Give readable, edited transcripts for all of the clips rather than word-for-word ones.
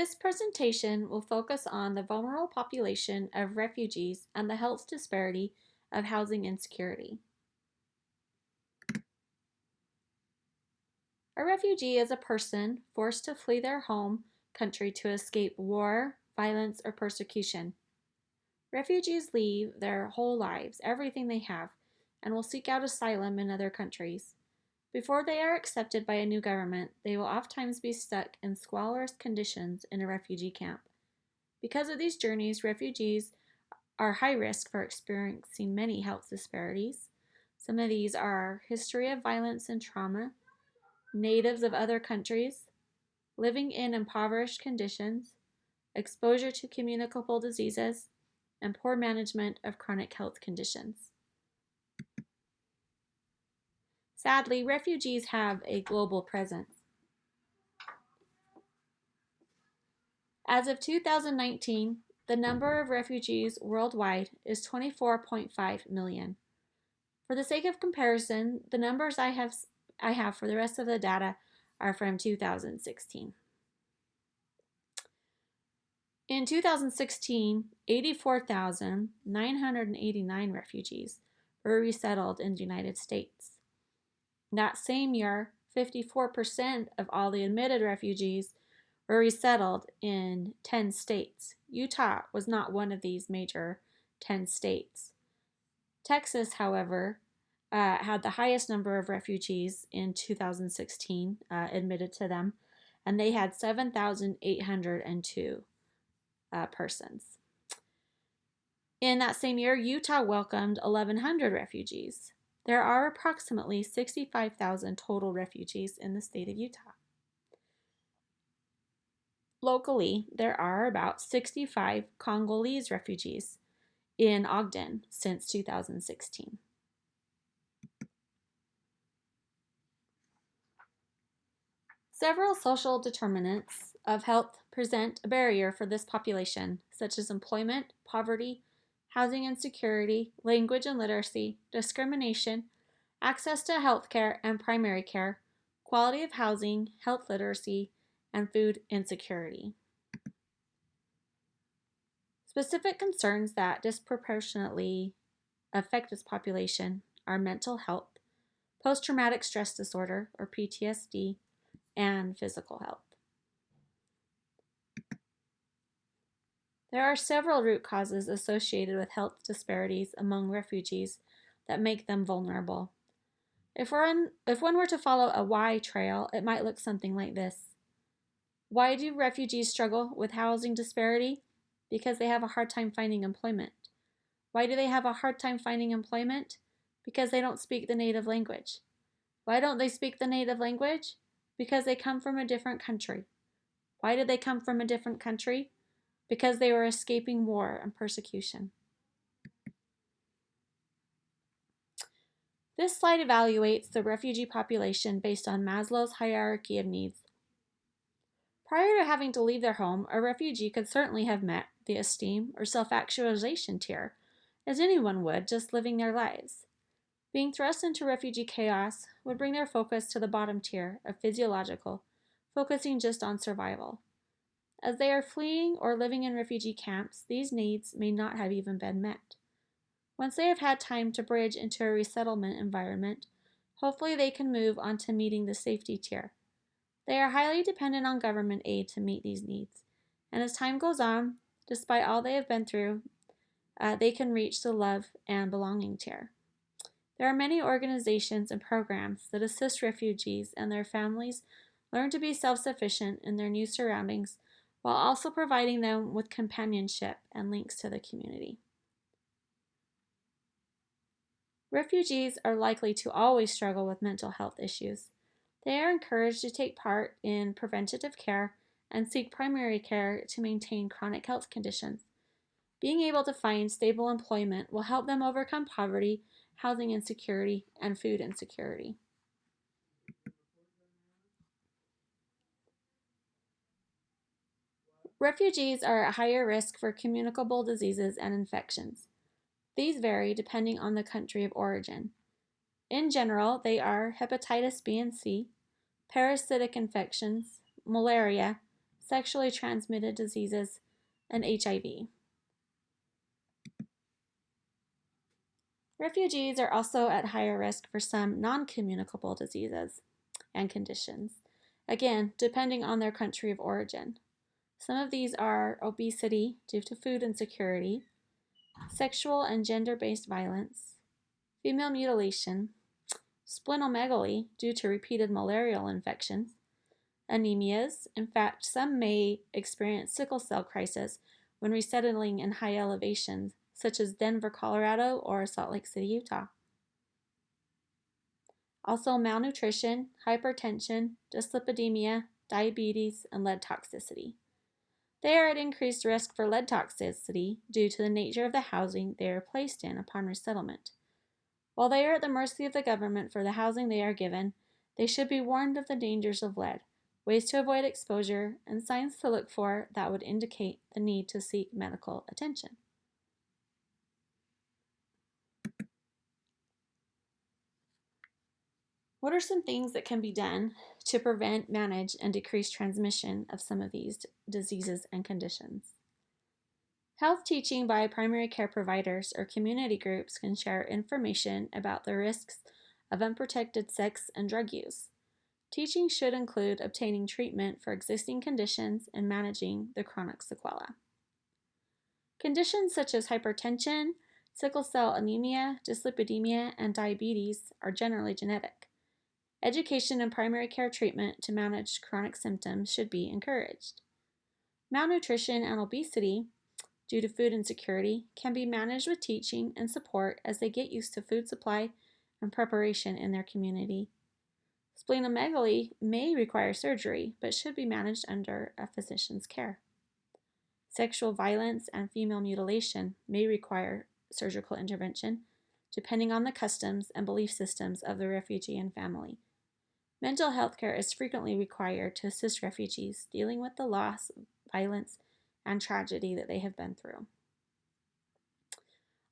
This presentation will focus on the vulnerable population of refugees and the health disparity of housing insecurity. A refugee is a person forced to flee their home country to escape war, violence, or persecution. Refugees leave their whole lives, everything they have, and will seek out asylum in other countries. Before they are accepted by a new government, they will oftentimes be stuck in squalorous conditions in a refugee camp. Because of these journeys, refugees are high risk for experiencing many health disparities. Some of these are history of violence and trauma, natives of other countries, living in impoverished conditions, exposure to communicable diseases, and poor management of chronic health conditions. Sadly, refugees have a global presence. As of 2019, the number of refugees worldwide is 24.5 million. For the sake of comparison, the numbers I have for the rest of the data are from 2016. In 2016, 84,989 refugees were resettled in the United States. That same year, 54% of all the admitted refugees were resettled in 10 states. Utah was not one of these major 10 states. Texas, however, had the highest number of refugees in 2016 admitted to them, and they had 7,802 persons. In that same year, Utah welcomed 1,100 refugees. There are approximately 65,000 total refugees in the state of Utah. Locally, there are about 65 Congolese refugees in Ogden since 2016. Several social determinants of health present a barrier for this population, such as employment, poverty, housing insecurity, language and literacy, discrimination, access to health care and primary care, quality of housing, health literacy, and food insecurity. Specific concerns that disproportionately affect this population are mental health, post-traumatic stress disorder, or PTSD, and physical health. There are several root causes associated with health disparities among refugees that make them vulnerable. If one were to follow a why trail, it might look something like this. Why do refugees struggle with housing disparity? Because they have a hard time finding employment. Why do they have a hard time finding employment? Because they don't speak the native language. Why don't they speak the native language? Because they come from a different country. Why did they come from a different country? Because they were escaping war and persecution. This slide evaluates the refugee population based on Maslow's hierarchy of needs. Prior to having to leave their home, a refugee could certainly have met the esteem or self-actualization tier, as anyone would just living their lives. Being thrust into refugee chaos would bring their focus to the bottom tier of physiological, focusing just on survival. As they are fleeing or living in refugee camps, these needs may not have even been met. Once they have had time to bridge into a resettlement environment, hopefully they can move on to meeting the safety tier. They are highly dependent on government aid to meet these needs, and as time goes on, despite all they have been through, they can reach the love and belonging tier. There are many organizations and programs that assist refugees and their families learn to be self-sufficient in their new surroundings while also providing them with companionship and links to the community. Refugees are likely to always struggle with mental health issues. They are encouraged to take part in preventative care and seek primary care to maintain chronic health conditions. Being able to find stable employment will help them overcome poverty, housing insecurity, and food insecurity. Refugees are at higher risk for communicable diseases and infections. These vary depending on the country of origin. In general, they are hepatitis B and C, parasitic infections, malaria, sexually transmitted diseases, and HIV. Refugees are also at higher risk for some non-communicable diseases and conditions, again, depending on their country of origin. Some of these are obesity due to food insecurity, sexual and gender-based violence, female mutilation, splenomegaly due to repeated malarial infections, anemias. In fact, some may experience sickle cell crisis when resettling in high elevations, such as Denver, Colorado, or Salt Lake City, Utah. Also, malnutrition, hypertension, dyslipidemia, diabetes, and lead toxicity. They are at increased risk for lead toxicity due to the nature of the housing they are placed in upon resettlement. While they are at the mercy of the government for the housing they are given, they should be warned of the dangers of lead, ways to avoid exposure, and signs to look for that would indicate the need to seek medical attention. What are some things that can be done to prevent, manage, and decrease transmission of some of these diseases and conditions? Health teaching by primary care providers or community groups can share information about the risks of unprotected sex and drug use. Teaching should include obtaining treatment for existing conditions and managing the chronic sequelae. Conditions such as hypertension, sickle cell anemia, dyslipidemia, and diabetes are generally genetic. Education and primary care treatment to manage chronic symptoms should be encouraged. Malnutrition and obesity, due to food insecurity, can be managed with teaching and support as they get used to food supply and preparation in their community. Splenomegaly may require surgery, but should be managed under a physician's care. Sexual violence and female mutilation may require surgical intervention, depending on the customs and belief systems of the refugee and family. Mental health care is frequently required to assist refugees dealing with the loss, violence, and tragedy that they have been through.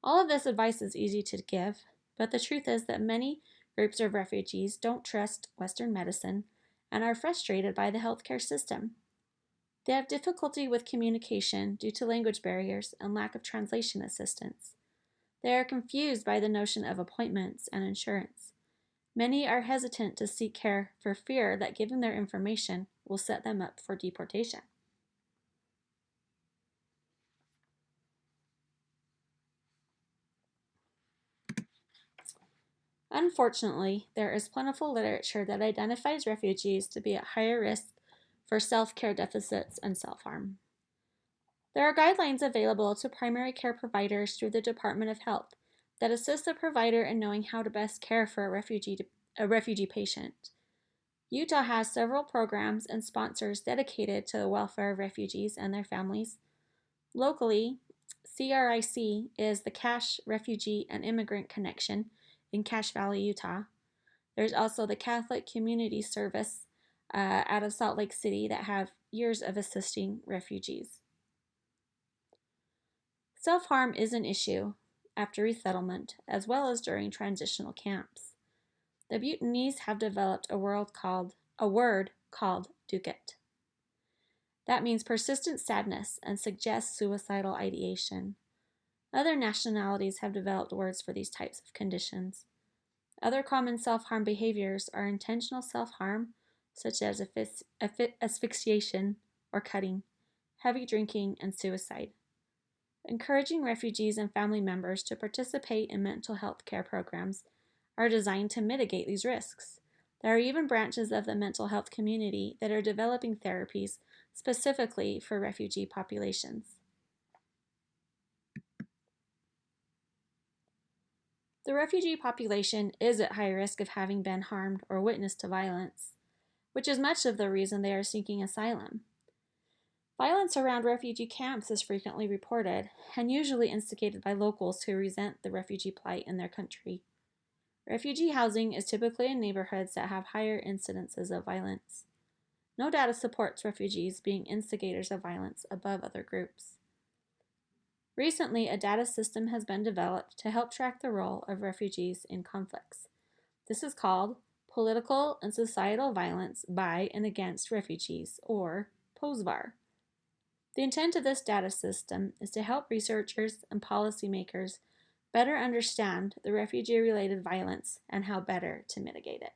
All of this advice is easy to give, but the truth is that many groups of refugees don't trust Western medicine and are frustrated by the healthcare system. They have difficulty with communication due to language barriers and lack of translation assistance. They are confused by the notion of appointments and insurance. Many are hesitant to seek care for fear that giving their information will set them up for deportation. Unfortunately, there is plentiful literature that identifies refugees to be at higher risk for self-care deficits and self-harm. There are guidelines available to primary care providers through the Department of Health that assist the provider in knowing how to best care for a refugee patient. Utah has several programs and sponsors dedicated to the welfare of refugees and their families. Locally, CRIC is the Cache Refugee and Immigrant Connection in Cache Valley, Utah. There's also the Catholic Community Service out of Salt Lake City that have years of assisting refugees. Self-harm is an issue after resettlement as well as during transitional camps. The Bhutanese have developed a word called dukkha. That means persistent sadness and suggests suicidal ideation. Other nationalities have developed words for these types of conditions. Other common self-harm behaviors are intentional self-harm, such as asphyxiation or cutting, heavy drinking, and suicide. Encouraging refugees and family members to participate in mental health care programs are designed to mitigate these risks. There are even branches of the mental health community that are developing therapies specifically for refugee populations. The refugee population is at high risk of having been harmed or witnessed to violence, which is much of the reason they are seeking asylum. Violence around refugee camps is frequently reported and usually instigated by locals who resent the refugee plight in their country. Refugee housing is typically in neighborhoods that have higher incidences of violence. No data supports refugees being instigators of violence above other groups. Recently, a data system has been developed to help track the role of refugees in conflicts. This is called Political and Societal Violence by and Against Refugees, or POSVAR. The intent of this data system is to help researchers and policymakers better understand the refugee-related violence and how better to mitigate it.